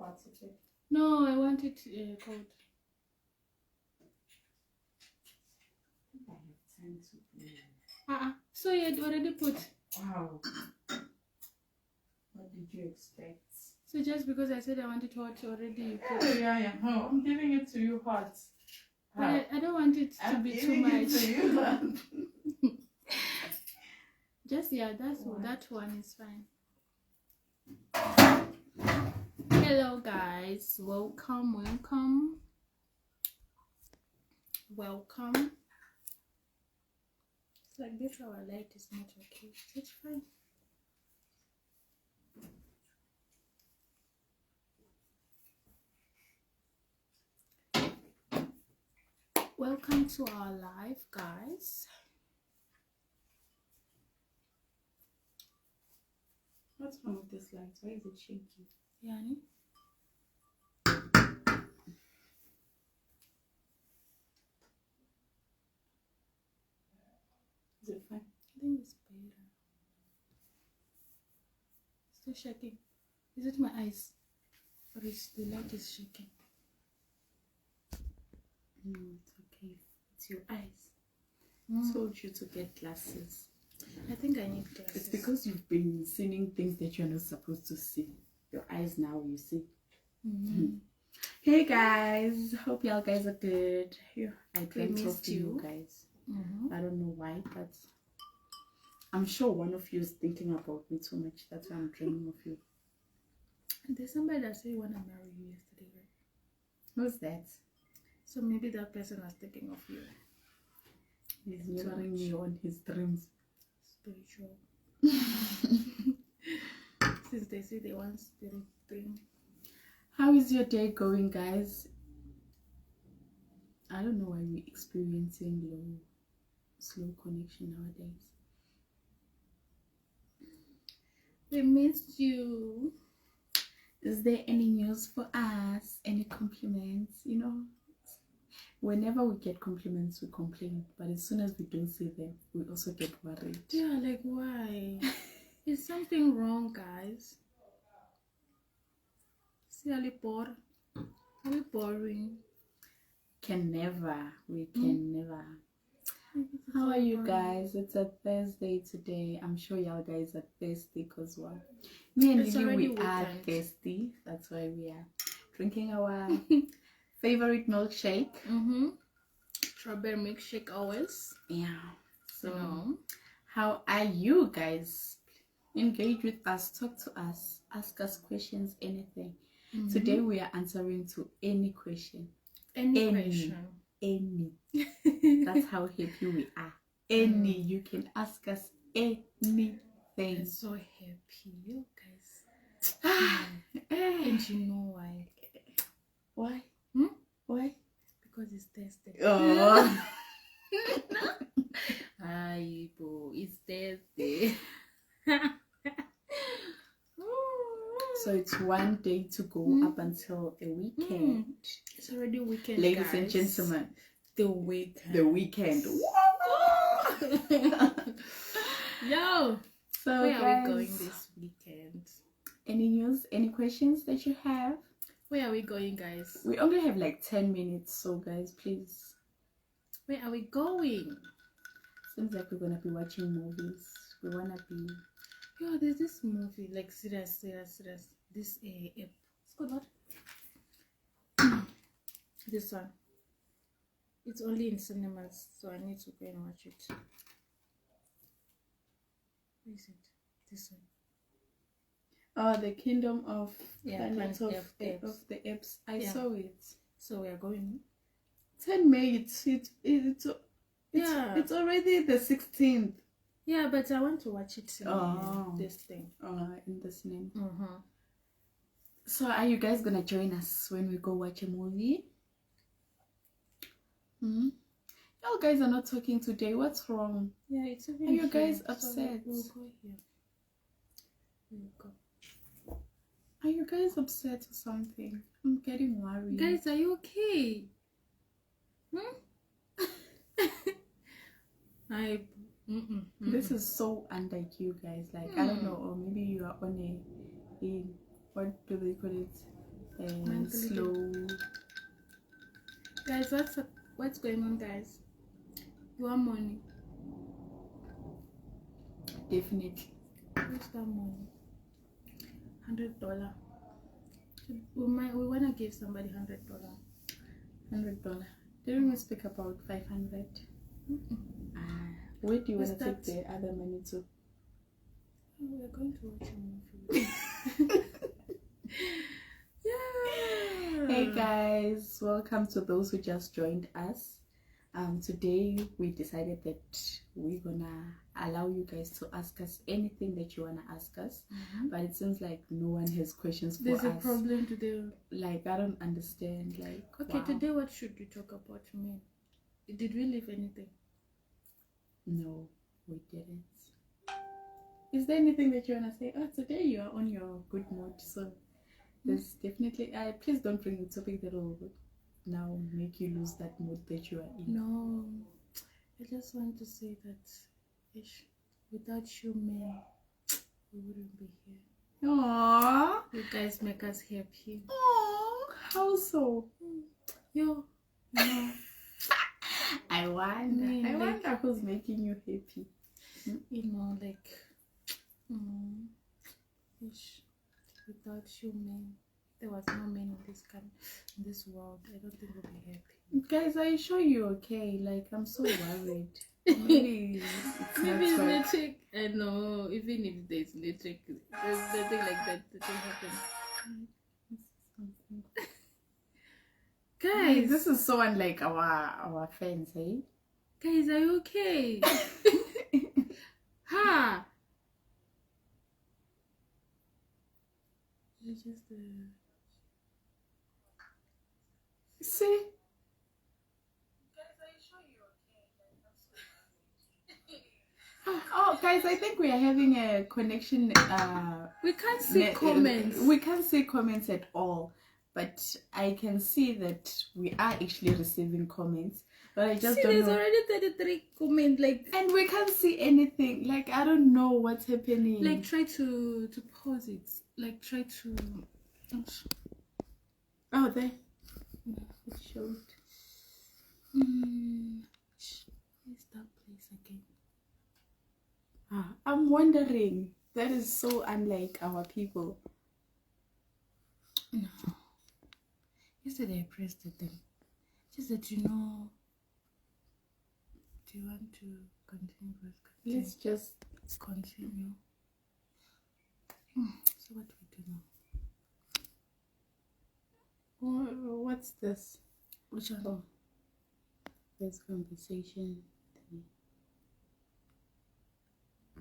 hot, okay? No, I want it cold. I have time to play. So you had already put. Wow. What did you expect? So just because I said I want it hot already, you put. Oh, yeah. No, I'm giving it to you hot. But I don't want it to be too much. It to you. Just that one is fine. Hello guys, welcome. It's like this, our light is not okay. It's fine. Welcome to our live, guys. What's wrong with this light? Why is it shaky? Yani? Is it fine? I think it's better. Still shaking. Is it my eyes? Or is the light is shaking? No, it's okay. It's your eyes. I told you to get glasses. I think I need glasses. It's because you've been seeing things that you're not supposed to see. Your eyes now, you see. Hey guys, hope y'all guys are good. I dreamt of you guys. I don't know why, but I'm sure one of you is thinking about me too much. That's why I'm dreaming of you. There's somebody that said he wanna marry you yesterday, right? Who's that? So maybe that person was thinking of you. He's mirroring me on his dreams. Spiritual. Since they say they want spirit thing. How is your day going, guys? I don't know why we're experiencing slow connection nowadays. We missed you. Is there any news for us? Any compliments? You know, whenever we get compliments, we complain. But as soon as we don't see them, we also get worried. Yeah, like why? Is something wrong, guys? See, are we bored? Are we boring? We can never. How are you guys? It's a Thursday today. I'm sure y'all guys are thirsty because well, me and Lily, we are thirsty. That's why we are drinking our favorite milkshake. Strawberry milkshake always. Yeah. So how are you guys? Engage with us, talk to us, ask us questions, anything. Today we are answering to any question. Any question. Any. That's how happy we are. Any. You can ask us anything. I'm so happy, you guys. And you know why? Why? Why? Because it's Thursday. Oh. Ay, bo, it's Thursday. So it's one day to go up until the weekend. It's already weekend, ladies guys. and gentlemen. The weekend. The weekend. Yo. So where guys, are we going this weekend? Any news? Any questions that you have? Where are we going, guys? We only have like 10 minutes, so guys, please. Where are we going? Seems like we're gonna be watching movies. We wanna be. Yo, there's this movie, like serious. This app. It's called what? This one. It's only in cinemas, so I need to go and watch it. Where is it? This one. Oh, the Kingdom of Planet of the Apes. I saw it. So we are going. 10 May. It's already the 16th. Yeah, but I want to watch it in this thing. In this name. So are you guys gonna join us when we go watch a movie? Y'all guys are not talking today. What's wrong? Yeah, it's even. Are you guys upset? So we'll go here. We'll go. Are you guys upset or something? I'm getting worried. Guys, are you okay? This is so unlike you guys. Like I don't know, or maybe you are on what do they call it? and Mentally slow. Guys, what's going on, guys? You want money? Definitely. What's that money? $100. We wanna give somebody $100. $100. Didn't we speak about 500? Where do you want to take the other money to? We're going to watch a movie. Yeah. Hey guys, welcome to those who just joined us. Today we decided that we're gonna allow you guys to ask us anything that you wanna ask us, but it seems like no one has questions for us. There's a problem today. Like, I don't understand. Like, okay, wow. Today what should we talk about, men? Did we leave anything? No, we didn't. Is there anything that you wanna say? Oh, today you are on your good mood, so there's definitely. Please don't bring the topic that will now make you lose that mood that you are in. No, I just want to say that without you, men, we wouldn't be here. Aww. You guys make us happy. Aww. How so? Yo, no. I wonder who's making you happy. You know, like, without you, men, there was no men in this world. I don't think we'll be happy. Guys, are you sure you're okay? Like, I'm so worried. Maybe it's electric. I know. Even if there's electric, there's nothing like that will happen. Guys, this is so unlike our friends, eh? Guys, are you okay? Ha! It's just see? Guys, are you sure you're okay? Oh, guys, I think we are having a connection. We can't see comments. We can't see comments at all. But I can see that we are actually receiving comments. But I just don't know. There's already 33 comments, like, and we can't see anything. Like, I don't know what's happening. Like, try to pause it. Like, try to. Oh, there. It showed. Where's that place again? I'm wondering. That is so unlike our people. No. Yesterday I pressed the thing. Just that do you want to continue? Let's just continue. So what do we do now? What's this? Which one? Oh, this conversation.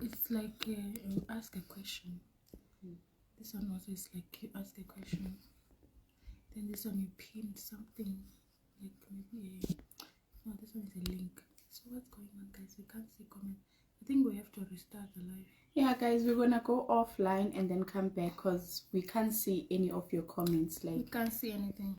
It's like you ask a question. This one also is like you ask a question. Then this one you pin something, like maybe no, this one is a link. So what's going on, guys? We can't see comments. I think we have to restart the live. Yeah, guys, we're gonna go offline and then come back because we can't see any of your comments. Like, we can't see anything.